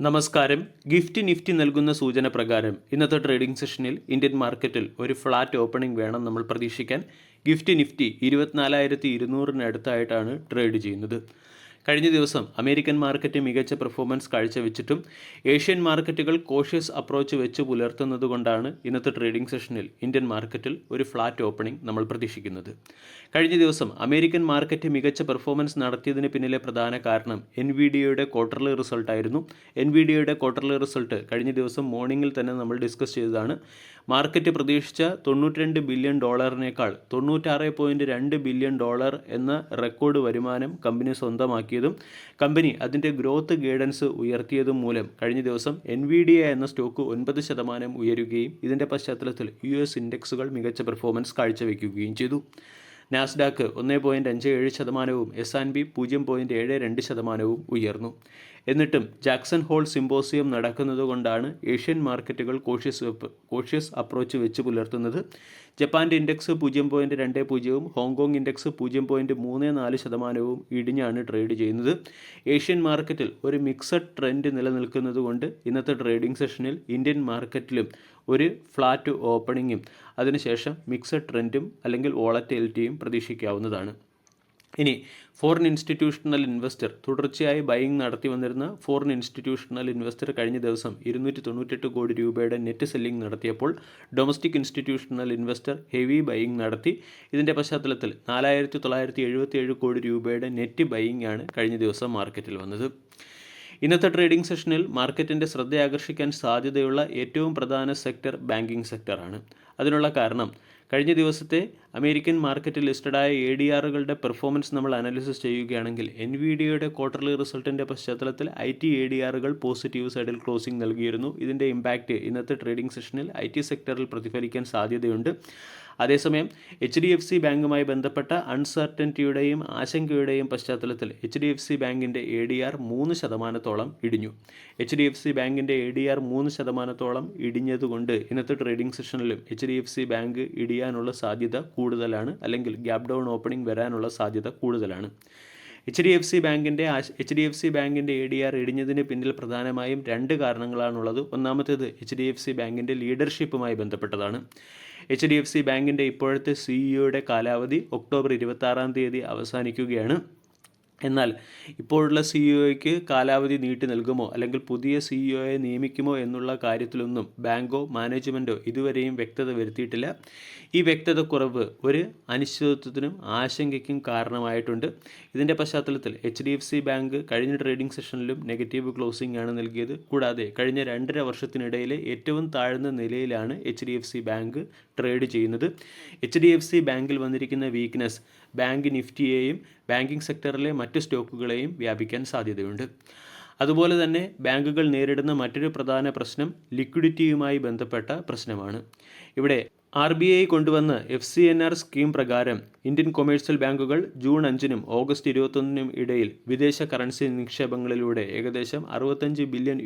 നമസ്കാരം. Gift Nifty നൽകുന്ന സൂചന പ്രകാരം ഇന്നത്തെ ട്രേഡിംഗ് സെഷനിൽ ഇന്ത്യൻ മാർക്കറ്റിൽ ഒരു ഫ്ലാറ്റ് ഓപ്പണിംഗ് വേണം നമ്മൾ പ്രതീക്ഷിക്കാൻ. ഗിഫ്റ്റ് നിഫ്റ്റി 24,200-ന് ട്രേഡ് ചെയ്യുന്നത്. കഴിഞ്ഞ ദിവസം അമേരിക്കൻ മാർക്കറ്റ് മികച്ച പെർഫോമൻസ് കാഴ്ചവെച്ചിട്ടും ഏഷ്യൻ മാർക്കറ്റുകൾ കോഷ്യസ് അപ്രോച്ച് വെച്ച് പുലർത്തുന്നതുകൊണ്ടാണ് ഇന്നത്തെ ട്രേഡിംഗ് സെഷനിൽ ഇന്ത്യൻ മാർക്കറ്റിൽ ഒരു ഫ്ലാറ്റ് ഓപ്പണിംഗ് നമ്മൾ പ്രതീക്ഷിക്കുന്നത്. കഴിഞ്ഞ ദിവസം അമേരിക്കൻ മാർക്കറ്റ് മികച്ച പെർഫോമൻസ് നടത്തിയതിന് പിന്നിലെ പ്രധാന കാരണം എൻവിഡിയയുടെ ക്വാർട്ടർലി റിസൾട്ടായിരുന്നു. എൻവിഡിയയുടെ ക്വാർട്ടർലി റിസൾട്ട് കഴിഞ്ഞ ദിവസം മോർണിംഗിൽ തന്നെ നമ്മൾ ഡിസ്കസ് ചെയ്തതാണ്. മാർക്കറ്റ് പ്രതീക്ഷിച്ച $92 ബില്യൺ 96.2 ബില്യൺ എന്ന റെക്കോർഡ് വരുമാനം കമ്പനി സ്വന്തമാക്കിയതും കമ്പനി അതിൻ്റെ ഗ്രോത്ത് ഗൈഡൻസ് ഉയർത്തിയതും മൂലം കഴിഞ്ഞ ദിവസം എൻവിഡിയ എന്ന സ്റ്റോക്ക് 9% ഉയരുകയും ഇതിൻ്റെ പശ്ചാത്തലത്തിൽ US ഇൻഡെക്സുകൾ മികച്ച പെർഫോമൻസ് കാഴ്ചവെക്കുകയും ചെയ്തു. നാസ്ഡാക്ക് 1.57%, S&P 0.72% ഉയർന്നു. എന്നിട്ടും ജാക്സൺ ഹോൾ സിമ്പോസിയം നടക്കുന്നതുകൊണ്ടാണ് ഏഷ്യൻ മാർക്കറ്റുകൾ കോഷ്യസ് അപ്രോച്ച് വെച്ച് പുലർത്തുന്നത്. ജപ്പാൻ്റെ ഇൻഡെക്സ് 0.20, ഹോങ്കോങ് ഇൻഡെക്സ് 0.34% ഇടിഞ്ഞാണ് ട്രേഡ് ചെയ്യുന്നത്. ഏഷ്യൻ മാർക്കറ്റിൽ ഒരു മിക്സഡ് ട്രെൻഡ് നിലനിൽക്കുന്നതുകൊണ്ട് ഇന്നത്തെ ട്രേഡിംഗ് സെഷനിൽ ഇന്ത്യൻ മാർക്കറ്റിലും ഒരു ഫ്ലാറ്റ് ഓപ്പണിങ്ങും അതിനുശേഷം മിക്സഡ് ട്രെൻഡും അല്ലെങ്കിൽ വോളറ്റിലിറ്റിയും പ്രതീക്ഷിക്കാവുന്നതാണ്. ഇനി ഫോറിൻ ഇൻസ്റ്റിറ്റ്യൂഷണൽ ഇൻവെസ്റ്റർ തുടർച്ചയായി ബൈയിങ് നടത്തി വന്നിരുന്ന ഫോറിൻ ഇൻസ്റ്റിറ്റ്യൂഷണൽ ഇൻവെസ്റ്റർ കഴിഞ്ഞ ദിവസം 298 കോടി രൂപയുടെ നെറ്റ് സെല്ലിംഗ് നടത്തിയപ്പോൾ domestic institutional investor heavy buying നടത്തി. ഇതിൻ്റെ പശ്ചാത്തലത്തിൽ 4,977 കോടി രൂപയുടെ നെറ്റ് ബൈയിങ് ആണ് കഴിഞ്ഞ ദിവസം മാർക്കറ്റിൽ വന്നത്. ഇന്നത്തെ ട്രേഡിംഗ് സെഷനിൽ മാർക്കറ്റിൻ്റെ ശ്രദ്ധയാകർഷിക്കാൻ സാധ്യതയുള്ള ഏറ്റവും പ്രധാന സെക്ടർ ബാങ്കിംഗ് സെക്ടറാണ്. അതിനുള്ള കാരണം കഴിഞ്ഞ ദിവസത്തെ അമേരിക്കൻ മാർക്കറ്റിൽ ലിസ്റ്റഡായ ADRകളുടെ പെർഫോമൻസ് നമ്മൾ അനാലിസിസ് ചെയ്യുകയാണെങ്കിൽ എൻവിഡിയയുടെ ക്വാർട്ടർലി റിസൾട്ടിൻ്റെ പശ്ചാത്തലത്തിൽ IT ADRകൾ പോസിറ്റീവ് സൈഡിൽ ക്ലോസിംഗ് നൽകിയിരുന്നു. ഇതിൻ്റെ ഇമ്പാക്റ്റ് ഇന്നത്തെ ട്രേഡിംഗ് സെഷനിൽ IT സെക്ടറിൽ പ്രതിഫലിക്കാൻ സാധ്യതയുണ്ട്. അതേസമയം HDFC ബാങ്കുമായി ബന്ധപ്പെട്ട അൺസർട്ടനിറ്റിയുടെയും ആശങ്കയുടെയും പശ്ചാത്തലത്തിൽ HDFC ബാങ്കിൻ്റെ ADR 3% ഇടിഞ്ഞു. HDFC ബാങ്കിൻ്റെ ADR 3% ഇടിഞ്ഞതുകൊണ്ട് ഇന്നത്തെ ട്രേഡിംഗ് സെഷനിലും HDFC ബാങ്ക് ഇടിയാനുള്ള സാധ്യത കൂടുതലാണ്, അല്ലെങ്കിൽ ഗ്യാപ് ഡൗൺ ഓപ്പണിംഗ് വരാനുള്ള സാധ്യത കൂടുതലാണ്. HDFC ബാങ്കിൻ്റെ ADR ഇടിഞ്ഞതിന് പിന്നിൽ പ്രധാനമായും 2 കാരണങ്ങളാണുള്ളത്. ഒന്നാമത്തേത് HDFC ബാങ്കിൻ്റെ ലീഡർഷിപ്പുമായി ബന്ധപ്പെട്ടതാണ്. HDFC ബാങ്കിൻ്റെ ഇപ്പോഴത്തെ CEOയുടെ കാലാവധി ഒക്ടോബർ 26 അവസാനിക്കുകയാണ്. എന്നാൽ ഇപ്പോഴുള്ള CEOയ്ക്ക് കാലാവധി നീട്ടി നൽകുമോ അല്ലെങ്കിൽ പുതിയ CEOയെ നിയമിക്കുമോ എന്നുള്ള കാര്യത്തിലൊന്നും ബാങ്കോ മാനേജ്മെൻറ്റോ ഇതുവരെയും വ്യക്തത വരുത്തിയിട്ടില്ല. ഈ വ്യക്തതക്കുറവ് ഒരു അനിശ്ചിതത്വത്തിനും ആശങ്കയ്ക്കും കാരണമായിട്ടുണ്ട്. ഇതിൻ്റെ പശ്ചാത്തലത്തിൽ HDFC ബാങ്ക് കഴിഞ്ഞ ട്രേഡിംഗ് സെഷനിലും നെഗറ്റീവ് ക്ലോസിംഗ് ആണ് നൽകിയത്. കൂടാതെ കഴിഞ്ഞ 2.5 വർഷത്തിനിടയിലെ ഏറ്റവും താഴ്ന്ന നിലയിലാണ് HDFC ബാങ്ക് ട്രേഡ് ചെയ്യുന്നത്. HDFC ബാങ്കിൽ വന്നിരിക്കുന്ന വീക്ക്നെസ് ബാങ്ക് നിഫ്റ്റിയെയും ബാങ്കിംഗ് സെക്ടറിലെ മറ്റ് സ്റ്റോക്കുകളെയും വ്യാപിക്കാൻ സാധ്യതയുണ്ട്. അതുപോലെ തന്നെ ബാങ്കുകൾ നേരിടുന്ന മറ്റൊരു പ്രധാന പ്രശ്നം ലിക്വിഡിറ്റിയുമായി ബന്ധപ്പെട്ട പ്രശ്നമാണ്. ഇവിടെ RBI കൊണ്ടുവന്ന FCNR സ്കീം പ്രകാരം ഇന്ത്യൻ കൊമേഴ്സ്യൽ ബാങ്കുകൾ ജൂൺ 5-നും ഓഗസ്റ്റ് 21-നും ഇടയിൽ വിദേശ കറൻസി നിക്ഷേപങ്ങളിലൂടെ ഏകദേശം $65 ബില്യൺ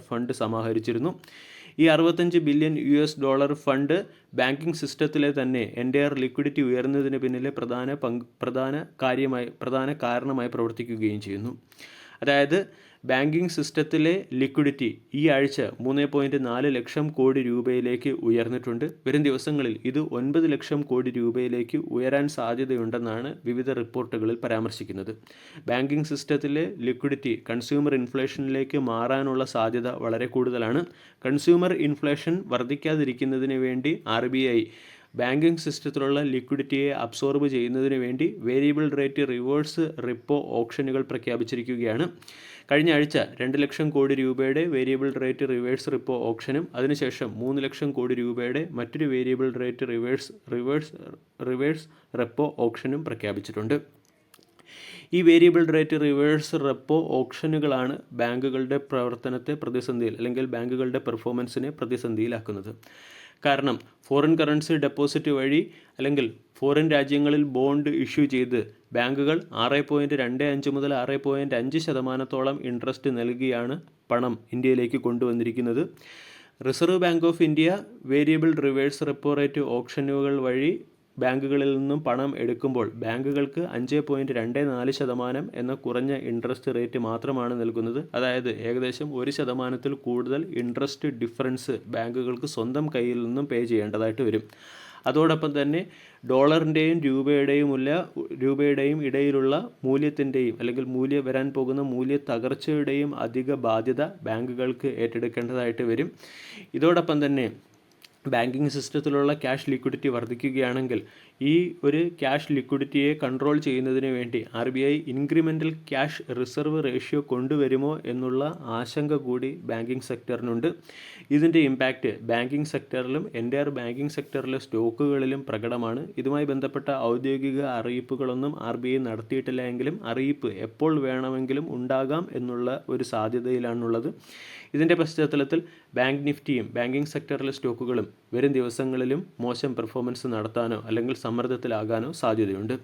ഫണ്ട് സമാഹരിച്ചിരുന്നു. ഈ $65 ബില്യൺ ഫണ്ട് ബാങ്കിംഗ് സിസ്റ്റത്തിലെ തന്നെ എൻ്റയർ ലിക്വിഡിറ്റി ഉയർന്നതിന് പിന്നിലെ പ്രധാന കാരണമായി പ്രവർത്തിക്കുകയും ചെയ്യുന്നു. അതായത് ബാങ്കിംഗ് സിസ്റ്റത്തിലെ ലിക്വിഡിറ്റി ഈ ആഴ്ച 3.4 ലക്ഷം കോടി രൂപയിലേക്ക് ഉയർന്നിട്ടുണ്ട്. വരും ദിവസങ്ങളിൽ ഇത് 9 ലക്ഷം കോടി രൂപയിലേക്ക് ഉയരാൻ സാധ്യതയുണ്ടെന്നാണ് വിവിധ റിപ്പോർട്ടുകളിൽ പരാമർശിക്കുന്നത്. ബാങ്കിംഗ് സിസ്റ്റത്തിലെ ലിക്വിഡിറ്റി കൺസ്യൂമർ ഇൻഫ്ലേഷനിലേക്ക് മാറാനുള്ള സാധ്യത വളരെ കൂടുതലാണ്. കൺസ്യൂമർ ഇൻഫ്ലേഷൻ വർദ്ധിക്കാതിരിക്കുന്നതിന് വേണ്ടി RBI ബാങ്കിംഗ് സിസ്റ്റത്തിലുള്ള ലിക്വിഡിറ്റിയെ അബ്സോർബ് ചെയ്യുന്നതിന് വേണ്ടി വേരിയബിൾ റേറ്റ് റിവേഴ്സ് റിപ്പോ ഓപ്ഷനുകൾ പ്രഖ്യാപിച്ചിരിക്കുകയാണ്. കഴിഞ്ഞ ആഴ്ച 2 ലക്ഷം കോടി രൂപയുടെ വേരിയബിൾ റേറ്റ് റിവേഴ്സ് റിപ്പോ ഓപ്ഷനും അതിനുശേഷം 3 ലക്ഷം കോടി രൂപയുടെ മറ്റൊരു വേരിയബിൾ റേറ്റ് റിവേഴ്സ് റെപ്പോ ഓപ്ഷനും പ്രഖ്യാപിച്ചിട്ടുണ്ട്. ഈ വേരിയബിൾ റേറ്റ് റിവേഴ്സ് റെപ്പോ ഓപ്ഷനുകളാണ് ബാങ്കുകളുടെ പ്രവർത്തനത്തെ പ്രതിസന്ധിയിൽ അല്ലെങ്കിൽ ബാങ്കുകളുടെ പെർഫോമൻസിനെ പ്രതിസന്ധിയിലാക്കുന്നത്. കാരണം ഫോറിൻ കറൻസി ഡെപ്പോസിറ്റ് വഴി അല്ലെങ്കിൽ ഫോറിൻ രാജ്യങ്ങളിൽ ബോണ്ട് ഇഷ്യൂ ചെയ്ത് ബാങ്കുകൾ 6.25 മുതൽ 6.5% ഇൻട്രസ്റ്റ് നൽകിയാണ് പണം ഇന്ത്യയിലേക്ക് കൊണ്ടുവന്നിരിക്കുന്നത്. Reserve bank of India variable reverse repo rate ഓപ്ഷനുകൾ വഴി ബാങ്കുകളിൽ നിന്നും പണം എടുക്കുമ്പോൾ ബാങ്കുകൾക്ക് 5.24% എന്ന കുറഞ്ഞ ഇൻട്രസ്റ്റ് റേറ്റ് മാത്രമാണ് നൽകുന്നത്. അതായത് ഏകദേശം 1% കൂടുതൽ ഇൻട്രസ്റ്റ് ഡിഫറൻസ് ബാങ്കുകൾക്ക് സ്വന്തം കയ്യിൽ നിന്നും പേ ചെയ്യേണ്ടതായിട്ട് വരും. അതോടൊപ്പം തന്നെ ഡോളറിൻ്റെയും രൂപയുടെയും ഇടയിലുള്ള മൂല്യത്തിൻ്റെയും അല്ലെങ്കിൽ വരാൻ പോകുന്ന മൂല്യ തകർച്ചയുടെയും അധിക ബാധ്യത ബാങ്കുകൾക്ക് ഏറ്റെടുക്കേണ്ടതായിട്ട് വരും. ഇതോടൊപ്പം തന്നെ ബാങ്കിങ് സിസ്റ്റത്തിലുള്ള ക്യാഷ് ലിക്വിഡിറ്റി വർദ്ധിക്കുകയാണെങ്കിൽ ഈ ഒരു ക്യാഷ് ലിക്വിഡിറ്റിയെ കൺട്രോൾ ചെയ്യുന്നതിന് വേണ്ടി RBI incremental cash reserve ratio കൊണ്ടുവരുമോ എന്നുള്ള ആശങ്ക കൂടി ബാങ്കിങ് സെക്ടറിനുണ്ട്. ഇതിൻ്റെ ഇമ്പാക്റ്റ് ബാങ്കിങ് സെക്ടറിലും എൻ്റയർ ബാങ്കിങ് സെക്ടറിലെ സ്റ്റോക്കുകളിലും പ്രകടമാണ്. ഇതുമായി ബന്ധപ്പെട്ട ഔദ്യോഗിക അറിയിപ്പുകളൊന്നും RBI നടത്തിയിട്ടില്ല എങ്കിലും അറിയിപ്പ് എപ്പോൾ വേണമെങ്കിലും ഉണ്ടാകാം എന്നുള്ള ഒരു സാധ്യതയിലാണുള്ളത്. ഇതിൻ്റെ പശ്ചാത്തലത്തിൽ ബാങ്ക് നിഫ്റ്റിയും ബാങ്കിങ് സെക്ടറിലെ സ്റ്റോക്കുകളും വരും ദിവസങ്ങളിലും മോശം പെർഫോമൻസ് നടത്താനോ അല്ലെങ്കിൽ സമ്മർദ്ദത്തിലാകാനോ സാധ്യതയുണ്ട്.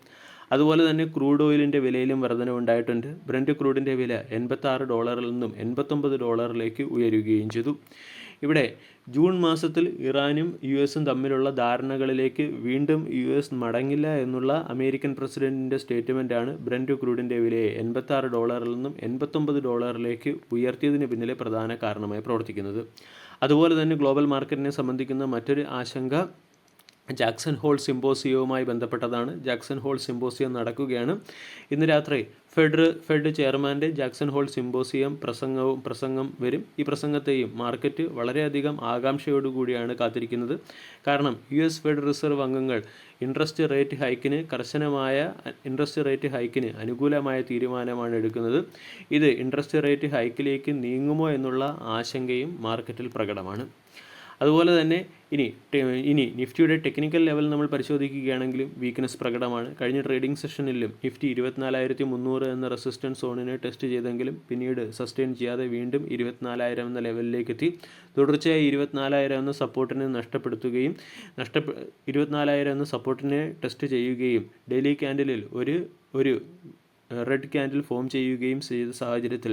അതുപോലെ തന്നെ ക്രൂഡ് ഓയിലിൻ്റെ വിലയിലും വർധനവുണ്ടായിട്ടുണ്ട്. ബ്രന്റ് ക്രൂഡിൻ്റെ വില $86 നിന്നും $89 ഉയരുകയും ചെയ്തു. ഇവിടെ ജൂൺ മാസത്തിൽ ഇറാനും US തമ്മിലുള്ള ധാരണകളിലേക്ക് വീണ്ടും US മടങ്ങില്ല എന്നുള്ള അമേരിക്കൻ പ്രസിഡന്റിൻ്റെ സ്റ്റേറ്റ്മെൻറ്റാണ് ബ്രന്റ് ക്രൂഡിൻ്റെ വിലയെ $86 നിന്നും $89 ഉയർത്തിയതിന് പിന്നിലെ പ്രധാന കാരണമായി പ്രവർത്തിക്കുന്നത്. അതുപോലെ തന്നെ ഗ്ലോബൽ മാർക്കറ്റിനെ സംബന്ധിക്കുന്ന മറ്റൊരു ആശങ്ക ജാക്സൺ ഹോൾ സിമ്പോസിയവുമായി ബന്ധപ്പെട്ടതാണ്. ജാക്സൺ ഹോൾ സിമ്പോസിയം നടക്കുകയാണ്. ഇന്ന് രാത്രി ഫെഡ് ചെയർമാൻ്റെ ജാക്സൺ ഹോൾ സിമ്പോസിയം പ്രസംഗം വരും. ഈ പ്രസംഗത്തെയും മാർക്കറ്റ് വളരെയധികം ആകാംക്ഷയോടുകൂടിയാണ് കാത്തിരിക്കുന്നത്. കാരണം US ഫെഡ് റിസർവ് അംഗങ്ങൾ കർശനമായ ഇൻട്രസ്റ്റ് റേറ്റ് ഹൈക്കിന് അനുകൂലമായ തീരുമാനമാണ് എടുക്കുന്നത്. ഇത് ഇൻട്രസ്റ്റ് റേറ്റ് ഹൈക്കിലേക്ക് നീങ്ങുമോ എന്നുള്ള ആശങ്കയും മാർക്കറ്റിൽ പ്രകടമാണ്. അതുപോലെ തന്നെ ഇനി നിഫ്റ്റിയുടെ ടെക്നിക്കൽ ലെവൽ നമ്മൾ പരിശോധിക്കുകയാണെങ്കിലും വീക്ക്നെസ് പ്രകടമാണ്. കഴിഞ്ഞ ട്രേഡിംഗ് സെഷനിലും നിഫ്റ്റി 24,300 എന്ന റെസിസ്റ്റൻസ് സോണിനെ ടെസ്റ്റ് ചെയ്തെങ്കിലും പിന്നീട് സസ്റ്റെയിൻ ചെയ്യാതെ വീണ്ടും 24,000 എന്ന ലെവലിലേക്ക് എത്തി. തുടർച്ചയായി 24,000 എന്ന സപ്പോർട്ടിനെ നഷ്ടപ്പെടുത്തുകയും 24,000 എന്ന സപ്പോർട്ടിനെ ടെസ്റ്റ് ചെയ്യുകയും ഡെയിലി ക്യാൻഡിലിൽ ഒരു റെഡ് ക്യാൻഡിൽ ഫോം ചെയ്യുകയും ചെയ്ത സാഹചര്യത്തിൽ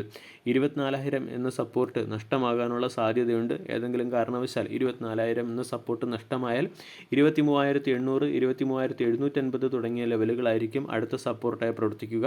24,000 എന്ന സപ്പോർട്ട് നഷ്ടമാകാനുള്ള സാധ്യതയുണ്ട്. ഏതെങ്കിലും കാരണവശാൽ 24,000 എന്ന സപ്പോർട്ട് നഷ്ടമായാൽ 23,800, 23,750 തുടങ്ങിയ ലെവലുകളായിരിക്കും അടുത്ത സപ്പോർട്ടായി പ്രവർത്തിക്കുക.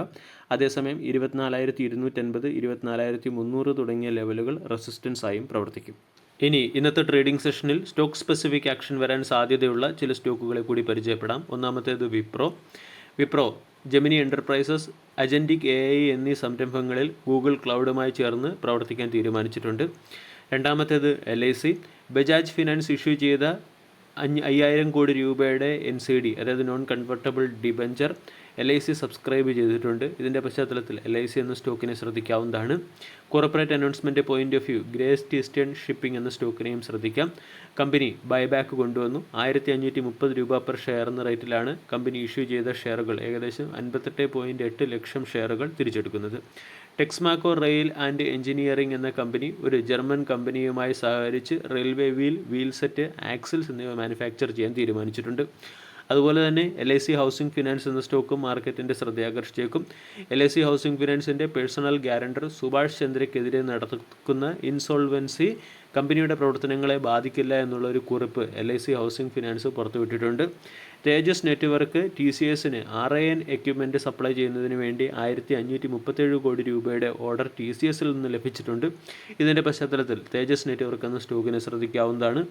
അതേസമയം 24,250, 24,300 തുടങ്ങിയ ലെവലുകൾ റെസിസ്റ്റൻസ് ആയും പ്രവർത്തിക്കും. ഇനി ഇന്നത്തെ ട്രേഡിംഗ് സെഷനിൽ സ്റ്റോക്ക് സ്പെസിഫിക് ആക്ഷൻ വരാൻ സാധ്യതയുള്ള ചില സ്റ്റോക്കുകളെ കൂടി പരിചയപ്പെടാം. ഒന്നാമത്തേത് വിപ്രോ, ജെമിനി എൻ്റർപ്രൈസസ്, അജൻറ്റിക് AI എന്നീ സംരംഭങ്ങളിൽ ഗൂഗിൾ ക്ലൗഡുമായി ചേർന്ന് പ്രവർത്തിക്കാൻ തീരുമാനിച്ചിട്ടുണ്ട്. രണ്ടാമത്തേത് LIC, ബജാജ് ഫിനാൻസ് ഇഷ്യൂ ചെയ്ത 5,000 കോടി രൂപയുടെ NCD അതായത് non convertible debenture LIC subscribe ചെയ്തിട്ടുണ്ട്. ഇതിൻ്റെ പശ്ചാത്തലത്തിൽ LIC എന്ന സ്റ്റോക്കിനെ ശ്രദ്ധിക്കാവുന്നതാണ്. Corporate announcement point of view great eastern shipping എന്ന സ്റ്റോക്കിനെയും ശ്രദ്ധിക്കാം. കമ്പനി ബൈബാക്ക് കൊണ്ടുവന്നു. 1,530 രൂപ പെർ ഷെയർ എന്ന റേറ്റിലാണ് കമ്പനി ഇഷ്യൂ ചെയ്ത ഷെയറുകൾ ഏകദേശം 58.8 ലക്ഷം ഷെയറുകൾ തിരിച്ചെടുക്കുന്നത്. ടെക്സ്മാക്കോ റെയിൽ ആൻഡ് എഞ്ചിനീയറിംഗ് എന്ന കമ്പനി ഒരു ജർമ്മൻ കമ്പനിയുമായി സഹകരിച്ച് റെയിൽവേ വീൽ സെറ്റ്, ആക്സിൽസ് എന്നിവ മാനുഫാക്ചർ ചെയ്യാൻ തീരുമാനിച്ചിട്ടുണ്ട്. അതുപോലെ തന്നെ LIC ഹൗസിംഗ് ഫിനാൻസ് എന്ന സ്റ്റോക്കും മാർക്കറ്റിൻ്റെ ശ്രദ്ധയാകർഷിച്ചേക്കും. LIC ഹൗസിംഗ് ഫിനാൻസിൻ്റെ പേഴ്സണൽ ഗ്യാരണ്ടർ സുഭാഷ് ചന്ദ്രയ്ക്കെതിരെ നടക്കുന്ന ഇൻസോൾവൻസി കമ്പനിയുടെ പ്രവർത്തനങ്ങളെ ബാധിക്കില്ല എന്നുള്ളൊരു കുറിപ്പ് LIC ഹൗസിംഗ് ഫിനാൻസ് പുറത്തുവിട്ടിട്ടുണ്ട്. തേജസ് നെറ്റ്വർക്ക് TCSന് RIN എക്യുപ്മെൻറ്റ് സപ്ലൈ ചെയ്യുന്നതിന് വേണ്ടി 1,537 കോടി രൂപയുടെ ഓർഡർ TCSൽ നിന്ന് ലഭിച്ചിട്ടുണ്ട്. ഇതിൻ്റെ പശ്ചാത്തലത്തിൽ തേജസ് നെറ്റ്വർക്ക് എന്ന സ്റ്റോക്കിനെ ശ്രദ്ധിക്കാവുന്നതാണ്.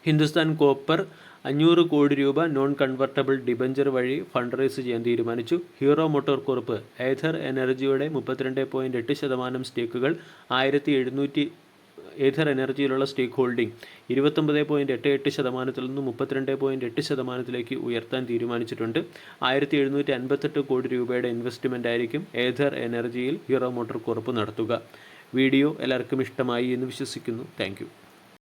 ഹിന്ദുസ്ഥാൻ കോപ്പർ 500 കോടി രൂപ നോൺ കൺവെർട്ടബിൾ ഡിബഞ്ചർ വഴി ഫണ്ട് റൈസ് ചെയ്യാൻ തീരുമാനിച്ചു. ഹീറോ മോട്ടോർ കോർപ്പ് ഏഥർ എനർജിയുടെ 32.8% സ്റ്റേക്കുകൾ ഏഥർ എനർജിയിലുള്ള സ്റ്റേക്ക് ഹോൾഡിംഗ് 29.88% നിന്നും 32.8% ഉയർത്താൻ തീരുമാനിച്ചിട്ടുണ്ട്. 1,758 കോടി രൂപയുടെ ഇൻവെസ്റ്റ്മെൻ്റ് ആയിരിക്കും ഏഥർ എനർജിയിൽ ഹീറോ മോട്ടോർ കോർപ്പ് നടത്തുക. വീഡിയോ എല്ലാവർക്കും ഇഷ്ടമായി എന്ന് വിശ്വസിക്കുന്നു. താങ്ക്